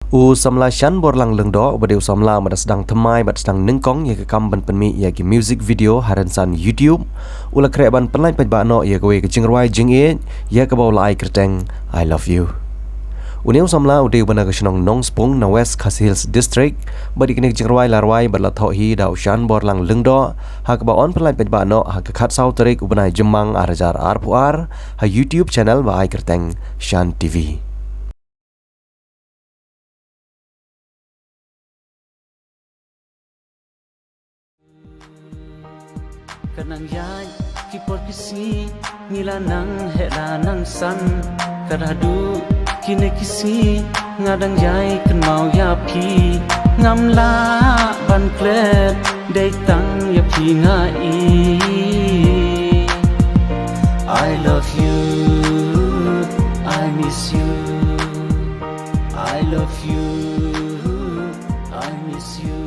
samla Shan borlang lengdo badeu samla madas sedang temai bad sedang nengkong ya ke kam ban penmi ya ke music video haransan YouTube ula krek ban penlai Paidbah no ya ke Jingrwai Jingrwai ya ke bawa lai kerteng I love you. Uniau samla udeu bana ke senong nong spong na West Khas Hills District badi kene Jingrwai larwai badla tho hi dau Shan borlang lengdo ha ke baon penlai Paidbah no ha ke khat sau terik ubnai jemang arjar arpuar ha YouTube channel ba ai kerteng Shan TV. Kanang yai kipor kisi ngila nang hela nang san karadu kine kisi ngadang yai kan mau ya pi ngam la ban klet dei tang ya pi ngai I love you, I miss you, I love you, I miss you.